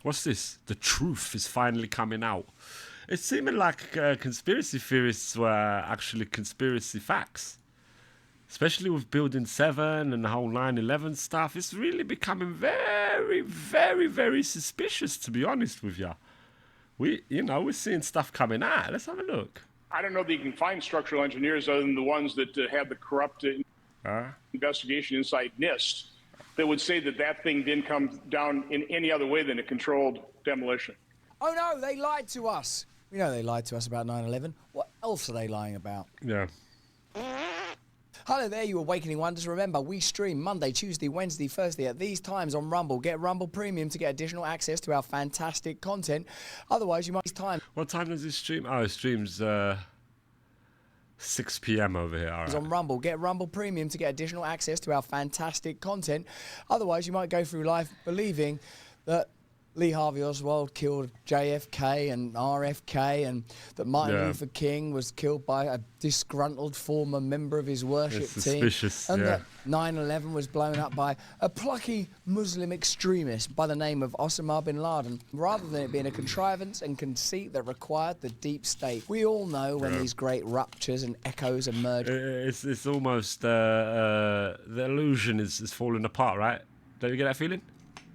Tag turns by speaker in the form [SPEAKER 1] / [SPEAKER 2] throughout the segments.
[SPEAKER 1] What's this? The truth is finally coming out. It's seeming like conspiracy theorists were actually conspiracy facts. Especially with Building 7 and the whole 9/11 stuff. It's really becoming very, very, very suspicious, to be honest with you. We're seeing stuff coming out. Let's have a look.
[SPEAKER 2] I don't know that you can find structural engineers other than the ones that have the corrupt investigation inside NIST that would say that that thing didn't come down in any other way than a controlled demolition.
[SPEAKER 3] Oh no, they lied to us. We know they lied to us about 9/11. What else are they lying about?
[SPEAKER 1] Yeah.
[SPEAKER 3] Hello there, you awakening wonders. Remember, we stream Monday, Tuesday, Wednesday, Thursday at these times on Rumble. Get Rumble Premium to get additional access to our fantastic content. Otherwise, you might miss time.
[SPEAKER 1] What time does it stream? Oh, it streams 6 p.m. over here. All right.
[SPEAKER 3] On Rumble. Get Rumble Premium to get additional access to our fantastic content. Otherwise, you might go through life believing that Lee Harvey Oswald killed JFK and RFK, and that Martin Luther King was killed by a disgruntled former member of his worship team, and that 9/11 was blown up by a plucky Muslim extremist by the name of Osama bin Laden, rather than it being a contrivance and conceit that required the deep state. We all know when these great ruptures and echoes emerge.
[SPEAKER 1] It's almost the illusion is falling apart, right? Don't you get that feeling?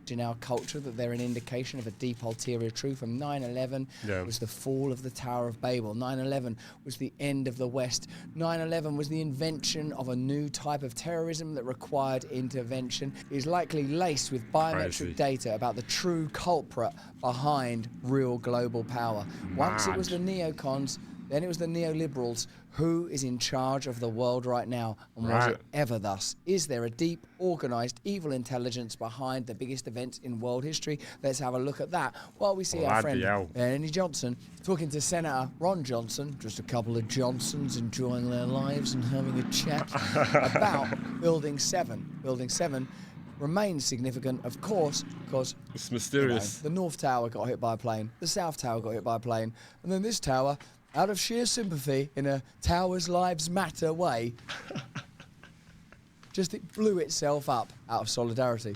[SPEAKER 3] In our culture, that they're an indication of a deep ulterior truth. And 9/11 was the fall of the Tower of Babel. 9/11 was the end of the West. 9/11 was the invention of a new type of terrorism that required intervention. It is likely laced with biometric data about the true culprit behind real global power. Once it was the neocons, then it was the neoliberals. Who is in charge of the world right now? And was it ever thus? Is there a deep, organised, evil intelligence behind the biggest events in world history? Let's have a look at that while we see our friend Benny Johnson talking to Senator Ron Johnson, just a couple of Johnsons enjoying their lives and having a chat about Building 7. Building 7 remains significant, of course, because
[SPEAKER 1] it's mysterious.
[SPEAKER 3] The North Tower got hit by a plane, the South Tower got hit by a plane, and then this tower, out of sheer sympathy, in a Towers Lives Matter way, just it blew itself up out of solidarity.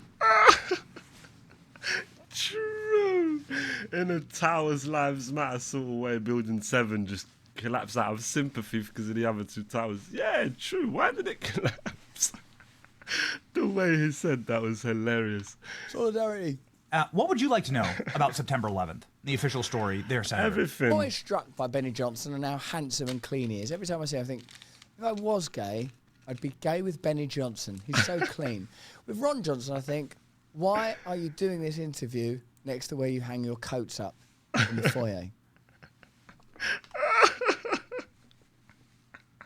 [SPEAKER 1] True. In a Towers Lives Matter sort of way, Building 7 just collapsed out of sympathy because of the other two towers. Yeah, true. Why did it collapse? The way he said that was hilarious.
[SPEAKER 3] Solidarity.
[SPEAKER 4] What would you like to know about September 11th? The official story there, Senator.
[SPEAKER 1] Everything.
[SPEAKER 3] I'm always struck by Benny Johnson and how handsome and clean he is. Every time I see him, I think, if I was gay, I'd be gay with Benny Johnson. He's so clean. With Ron Johnson, I think, why are you doing this interview next to where you hang your coats up in the foyer?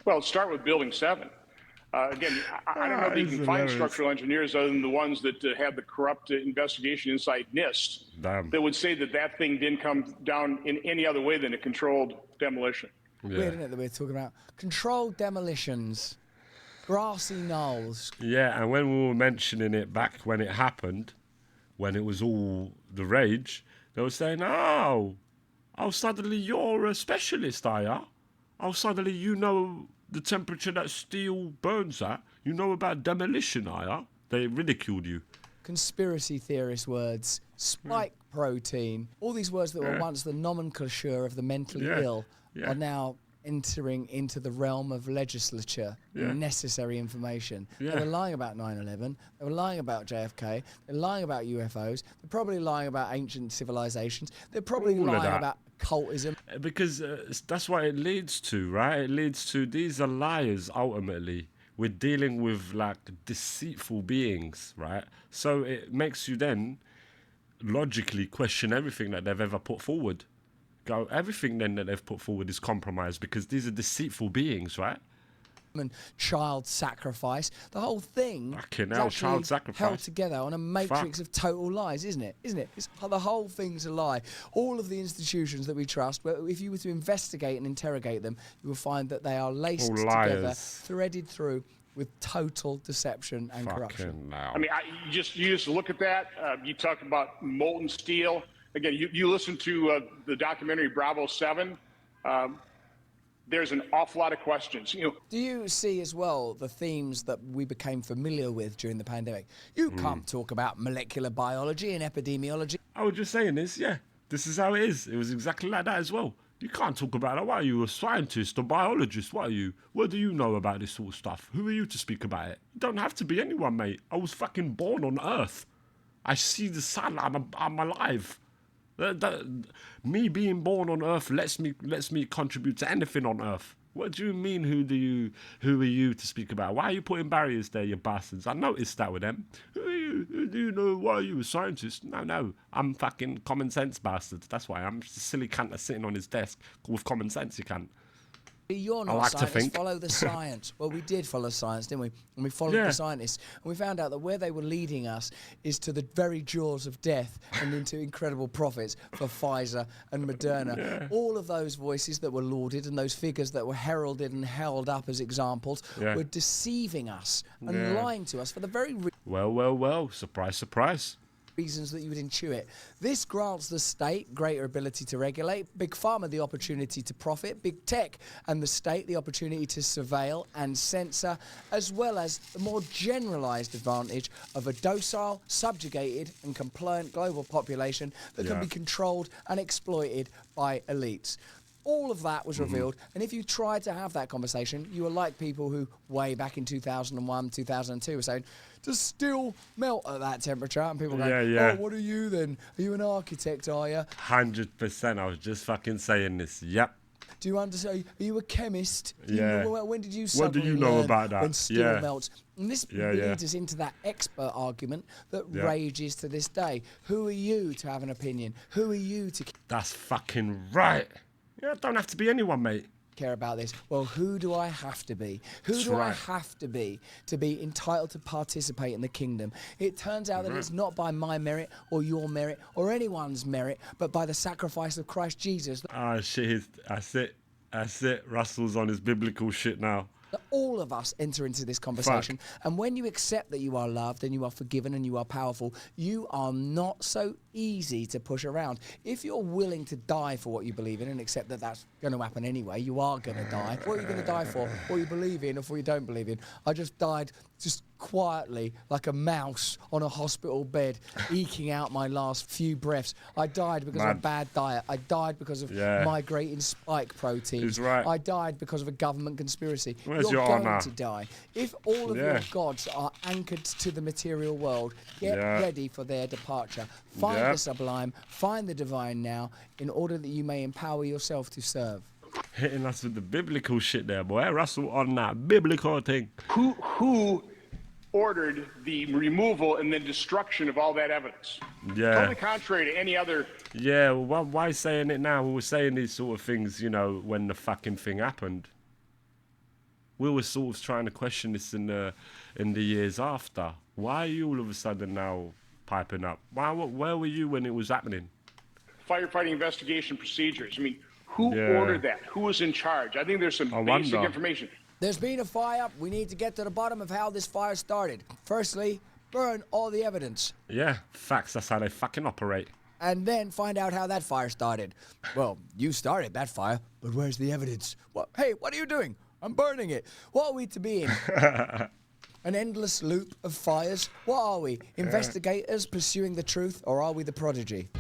[SPEAKER 2] Well, let's start with Building 7. Again, I don't know that you can find structural engineers other than the ones that have the corrupt investigation inside NIST that would say that that thing didn't come down in any other way than a controlled demolition.
[SPEAKER 3] Weird, isn't it, that we're talking about controlled demolitions, grassy knolls.
[SPEAKER 1] Yeah, and when we were mentioning it back when it happened, when it was all the rage, they were saying, oh, suddenly you're a specialist, are ya? Oh, suddenly you know the temperature that steel burns at. You know about demolition, are ya? They ridiculed you.
[SPEAKER 3] Conspiracy theorist words, spike protein, all these words that were once the nomenclature of the mentally ill are now entering into the realm of legislature, necessary information. They were lying about 9/11, they were lying about JFK, they're lying about UFOs, they're probably lying about ancient civilizations, they're probably lying about cultism.
[SPEAKER 1] Because that's what it leads to, right? It leads to, these are liars ultimately. We're dealing with like deceitful beings, right? So it makes you then logically question everything that they've ever put forward. Everything then that they've put forward is compromised because these are deceitful beings, right?
[SPEAKER 3] And child sacrifice, the whole thing is
[SPEAKER 1] child sacrifice
[SPEAKER 3] held together on a matrix of total lies, isn't it? The whole thing's a lie. All of the institutions that we trust, if you were to investigate and interrogate them, you will find that they are laced together, threaded through with total deception and corruption.
[SPEAKER 2] I mean, you just look at that. You talk about molten steel. Again, you listen to the documentary Bravo 7. there's an awful lot of questions.
[SPEAKER 3] Do you see as well the themes that we became familiar with during the pandemic? You can't talk about molecular biology and epidemiology.
[SPEAKER 1] I was just saying this, yeah. This is how it is. It was exactly like that as well. You can't talk about that. Why are you a scientist, a biologist? What are you? What do you know about this sort of stuff? Who are you to speak about it? You don't have to be anyone, mate. I was fucking born on Earth. I see the sun. I'm alive. Me being born on Earth lets me contribute to anything on Earth. What do you mean? Who are you to speak about? Why are you putting barriers there, you bastards? I noticed that with them. Who are you? Who do you know? Why are you a scientist? No. I'm fucking common sense bastard. That's why I'm just a silly cunt that's sitting on his desk with common sense. You can't.
[SPEAKER 3] You're not scientists, follow the science. Well, we did follow science, didn't we? And we followed the scientists. And we found out that where they were leading us is to the very jaws of death and into incredible profits for Pfizer and Moderna. Yeah. All of those voices that were lauded and those figures that were heralded and held up as examples were deceiving us and lying to us for the very
[SPEAKER 1] Well. Surprise, surprise.
[SPEAKER 3] Reasons that you would intuit. This grants the state greater ability to regulate, Big Pharma the opportunity to profit, Big Tech and the state the opportunity to surveil and censor, as well as the more generalised advantage of a docile, subjugated and compliant global population that can be controlled and exploited by elites. All of that was revealed, and if you tried to have that conversation, you were like people who, way back in 2001, 2002, were saying, does steel melt at that temperature? And people go, oh, what are you then? Are you an architect, are you?
[SPEAKER 1] 100%, I was just fucking saying this, yep.
[SPEAKER 3] Do you understand? Are you a chemist? When did you
[SPEAKER 1] What do you know about that?
[SPEAKER 3] When steel melts? And this leads us into that expert argument that rages to this day. Who are you to have an opinion? Who are you to...
[SPEAKER 1] That's fucking right. Yeah, don't have to be anyone, mate.
[SPEAKER 3] Care about this. Well, who do I have to be? I have to be entitled to participate in the kingdom? It turns out that it's not by my merit or your merit or anyone's merit, but by the sacrifice of Christ Jesus.
[SPEAKER 1] Ah, shit. That's it. Russell's on his biblical shit now.
[SPEAKER 3] All of us enter into this conversation. And when you accept that you are loved and you are forgiven and you are powerful, you are not so easy to push around. If you're willing to die for what you believe in and accept that that's going to happen anyway, you are going to die. What are you going to die for? What you believe in or what you don't believe in? I just died just quietly like a mouse on a hospital bed, eking out my last few breaths. I died because of a bad diet. I died because of migrating spike proteins. I died because of a government conspiracy.
[SPEAKER 1] Where's
[SPEAKER 3] You're
[SPEAKER 1] your
[SPEAKER 3] going to die. If all of your gods are anchored to the material world, get ready for their departure. Find the sublime, find the divine now, in order that you may empower yourself to serve.
[SPEAKER 1] Hitting us with the biblical shit there, boy. Russell on that biblical thing.
[SPEAKER 2] Who ordered the removal and then destruction of all that evidence? Totally contrary to any other...
[SPEAKER 1] Yeah, well, why saying it now? We were saying these sort of things, you know, when the fucking thing happened. We were sort of trying to question this in the years after. Why are you all of a sudden now piping up? Where were you when it was happening?
[SPEAKER 2] Firefighting investigation procedures. I mean, who ordered that? Who was in charge? I think there's some basic information.
[SPEAKER 3] There's been a fire. We need to get to the bottom of how this fire started. Firstly, burn all the evidence.
[SPEAKER 1] Yeah, facts. That's how they fucking operate.
[SPEAKER 3] And then find out how that fire started. Well, you started that fire, but where's the evidence? Hey, what are you doing? I'm burning it. What are we to be in? An endless loop of fires? What are we? Investigators pursuing the truth, or are we the prodigy?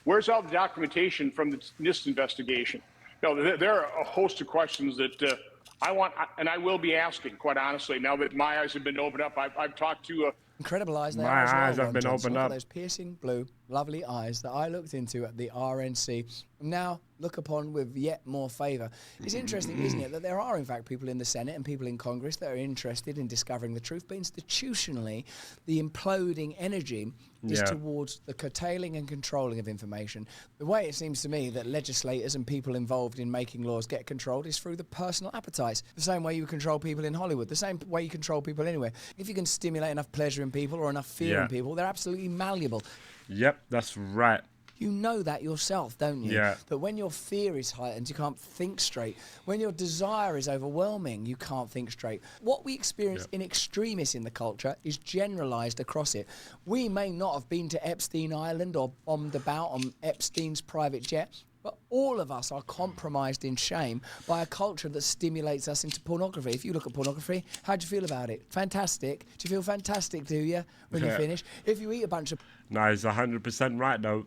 [SPEAKER 2] Where's all the documentation from the NIST investigation? No, there are a host of questions that I want, and I will be asking, quite honestly, now that my eyes have been opened up. I've talked to...
[SPEAKER 3] Incredible eyes there.
[SPEAKER 1] My eyes have been opened up.
[SPEAKER 3] Those piercing blue, lovely eyes that I looked into at the RNC, now look upon with yet more favour. It's interesting, isn't it, that there are, in fact, people in the Senate and people in Congress that are interested in discovering the truth, but institutionally, the imploding energy is towards the curtailing and controlling of information. The way it seems to me that legislators and people involved in making laws get controlled is through the personal appetites. The same way you control people in Hollywood, the same way you control people anywhere. If you can stimulate enough pleasure in people or enough fear in people, they're absolutely malleable.
[SPEAKER 1] Yep, that's right.
[SPEAKER 3] You know that yourself, don't you?
[SPEAKER 1] Yeah.
[SPEAKER 3] That when your fear is heightened, you can't think straight. When your desire is overwhelming, you can't think straight. What we experience in extremis in the culture is generalized across it. We may not have been to Epstein Island or bombed about on Epstein's private jet, but All of us are compromised in shame by a culture that stimulates us into pornography. If you look at pornography, how do you feel about it? Fantastic. Do you feel fantastic, do you, when you finish? If you eat a bunch of...
[SPEAKER 1] No, he's 100% right, though.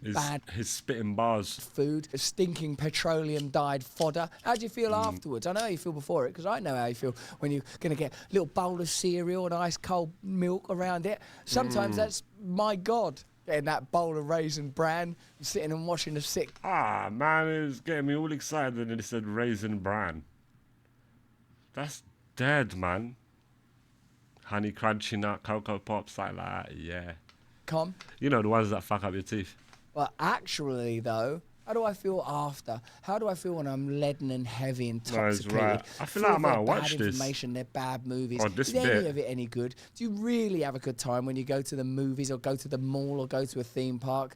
[SPEAKER 3] Bad
[SPEAKER 1] his spitting bars.
[SPEAKER 3] Food, stinking petroleum-dyed fodder. How do you feel afterwards? I know how you feel before it, because I know how you feel when you're going to get a little bowl of cereal and ice cold milk around it. Sometimes that's, my God, getting that bowl of Raisin Bran, sitting and watching the sick...
[SPEAKER 1] Ah, man, it was getting me all excited when it said Raisin Bran. That's dead, man. Honey Crunchy Nut, Cocoa Pops, like that, yeah.
[SPEAKER 3] Come.
[SPEAKER 1] You know, the ones that fuck up your teeth.
[SPEAKER 3] Well, actually, though, how do I feel after? How do I feel when I'm leaden and heavy, intoxicated?
[SPEAKER 1] No, right. I feel like I might watch
[SPEAKER 3] bad
[SPEAKER 1] this.
[SPEAKER 3] Information, they're bad movies.
[SPEAKER 1] Oh, this
[SPEAKER 3] Is any of it any good? Do you really have a good time when you go to the movies or go to the mall or go to a theme park?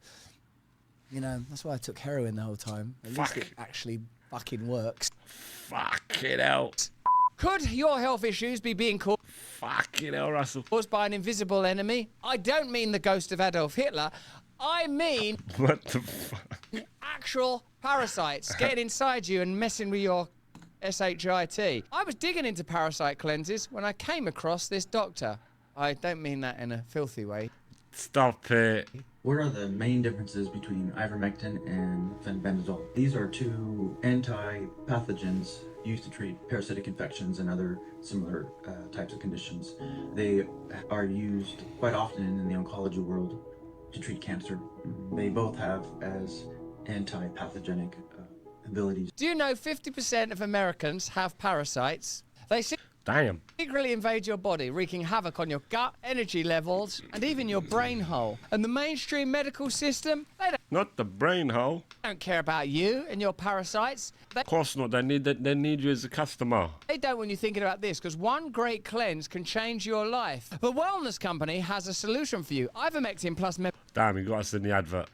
[SPEAKER 3] You know, that's why I took heroin the whole time. At least it actually fucking works.
[SPEAKER 1] Fuck it out.
[SPEAKER 3] Could your health issues be being
[SPEAKER 1] Fucking hell, Russell.
[SPEAKER 3] caused by an invisible enemy? I don't mean the ghost of Adolf Hitler. I mean...
[SPEAKER 1] What the fuck?
[SPEAKER 3] Actual parasites getting inside you and messing with your shit. I was digging into parasite cleanses when I came across this doctor. I don't mean that in a filthy way.
[SPEAKER 1] Stop it.
[SPEAKER 5] What are the main differences between ivermectin and fenbendazole? These are two anti-pathogens used to treat parasitic infections and other similar types of conditions. They are used quite often in the oncology world to treat cancer. They both have as anti-pathogenic abilities.
[SPEAKER 3] Do you know 50% of Americans have parasites? They secretly invade your body, wreaking havoc on your gut, energy levels, and even your brain hole. And the mainstream medical system, they
[SPEAKER 1] Not the brain hole.
[SPEAKER 3] don't care about you and your parasites.
[SPEAKER 1] Of course not. They need you as a customer.
[SPEAKER 3] They don't want you thinking about this, because one great cleanse can change your life. The Wellness Company has a solution for you. Ivermectin plus
[SPEAKER 1] Damn, he got us in the advert.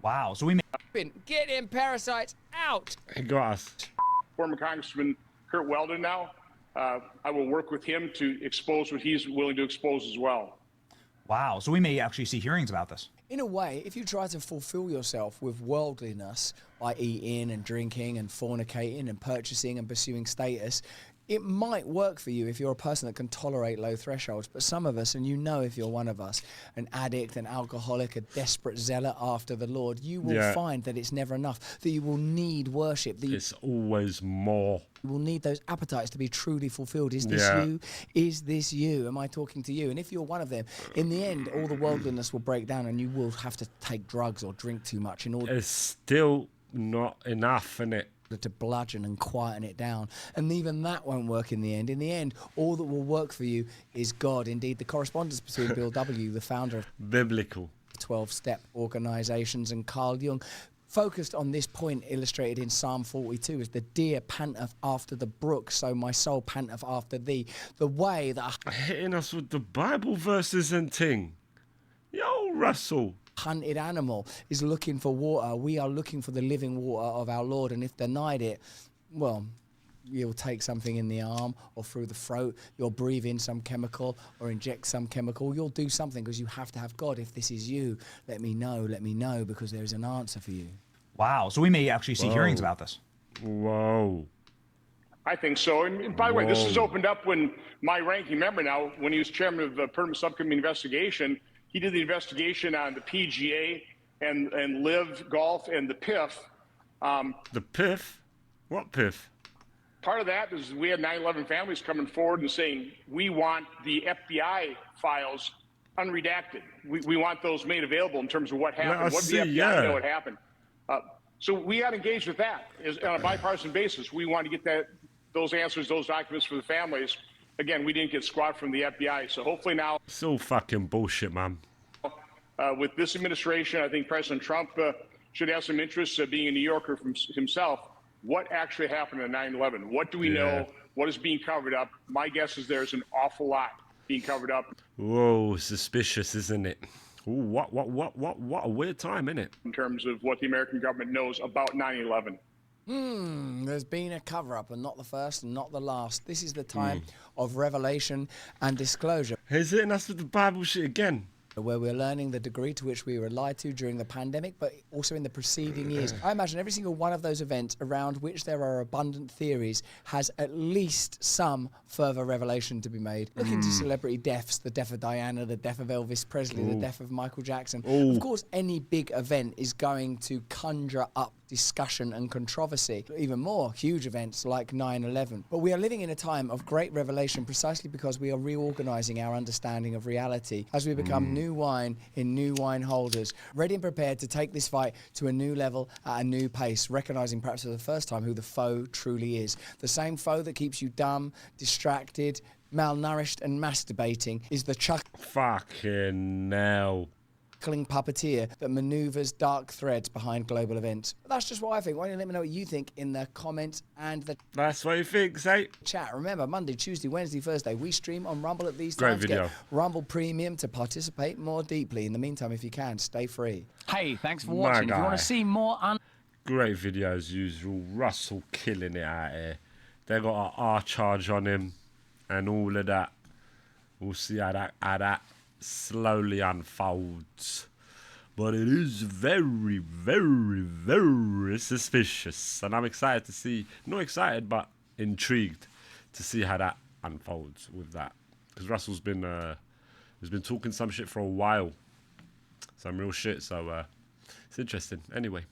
[SPEAKER 4] Wow, so we made...
[SPEAKER 3] Getting parasites out.
[SPEAKER 1] He got us.
[SPEAKER 2] Former Congressman Kurt Weldon now, I will work with him to expose what he's willing to expose as well.
[SPEAKER 4] Wow, so we may actually see hearings about this.
[SPEAKER 3] In a way, if you try to fulfill yourself with worldliness by eating and drinking and fornicating and purchasing and pursuing status, it might work for you if you're a person that can tolerate low thresholds. But some of us, and you know if you're one of us, an addict, an alcoholic, a desperate zealot after the Lord, you will find that it's never enough, that you will need worship. That
[SPEAKER 1] it's always more.
[SPEAKER 3] You will need those appetites to be truly fulfilled. Is this you? Is this you? Am I talking to you? And if you're one of them, in the end, all the worldliness will break down and you will have to take drugs or drink too much in order...
[SPEAKER 1] It's still not enough, innit?
[SPEAKER 3] To bludgeon and quieten it down. And even that won't work in the end. In the end, all that will work for you is God. Indeed, the correspondence between Bill W., the founder of
[SPEAKER 1] Biblical
[SPEAKER 3] 12-step organizations, and Carl Jung focused on this point, illustrated in Psalm 42 as the deer panteth after the brook, so my soul panteth after thee. The way that
[SPEAKER 1] hitting us with the Bible verses and ting. Yo, Russell.
[SPEAKER 3] Hunted animal is looking for water. We are looking for the living water of our Lord, and if denied it, well, you'll take something in the arm or through the throat, you'll breathe in some chemical or inject some chemical, you'll do something because you have to have God. If this is you, let me know, because there's an answer for you.
[SPEAKER 4] Wow, so we may actually see hearings about this.
[SPEAKER 1] Whoa.
[SPEAKER 2] I think so. And by the way, this was opened up when my ranking member now, when he was chairman of the Permanent Subcommittee Investigation, he did the investigation on the PGA and Live Golf and the PIF.
[SPEAKER 1] The PIF? What PIF?
[SPEAKER 2] Part of that is we had 9/11 families coming forward and saying, we want the FBI files unredacted. We want those made available in terms of what happened. What did the FBI know what happened? So we got engaged with that on a bipartisan basis. We wanted to get those answers, those documents for the families. Again, we didn't get squat from the FBI, so hopefully now...
[SPEAKER 1] It's all fucking bullshit, man.
[SPEAKER 2] With this administration, I think President Trump should have some interest, being a New Yorker himself, what actually happened on 9/11? What do we know? What is being covered up? My guess is there's an awful lot being covered up.
[SPEAKER 1] Whoa, suspicious, isn't it? Ooh, what a weird time, isn't it?
[SPEAKER 2] In terms of what the American government knows about 9/11.
[SPEAKER 3] There's been a cover-up, and not the first and not the last. This is the time of revelation and disclosure.
[SPEAKER 1] He's hitting us with the Bible shit again.
[SPEAKER 3] where we're learning the degree to which we were lied to during the pandemic, but also in the preceding years. I imagine every single one of those events around which there are abundant theories has at least some further revelation to be made. Look into celebrity deaths, the death of Diana, the death of Elvis Presley, the death of Michael Jackson. Of course, any big event is going to conjure up discussion and controversy. Even more huge events like 9/11. But we are living in a time of great revelation precisely because we are reorganizing our understanding of reality as we become new wine in new wine holders, ready and prepared to take this fight to a new level at a new pace, recognizing perhaps for the first time who the foe truly is. The same foe that keeps you dumb, distracted, malnourished and masturbating is the
[SPEAKER 1] Fucking hell.
[SPEAKER 3] puppeteer that maneuvers dark threads behind global events. But that's just what I think. Why don't you let me know what you think in the comments and the
[SPEAKER 1] That's what you think, say.
[SPEAKER 3] chat. Remember, Monday, Tuesday, Wednesday, Thursday, we stream on Rumble at these
[SPEAKER 1] Great
[SPEAKER 3] times.
[SPEAKER 1] video.
[SPEAKER 3] Get Rumble Premium to participate more deeply. In the meantime, if you can, stay free.
[SPEAKER 6] Hey, thanks for watching. If you want to see more
[SPEAKER 1] Great video as usual. Russell killing it out here. They got an R charge on him and all of that. We'll see how that slowly unfolds. But it is very, very, very suspicious. And I'm excited to see, not excited, but intrigued to see how that unfolds with that. Because Russell's been talking some shit for a while. Some real shit. So it's interesting. Anyway.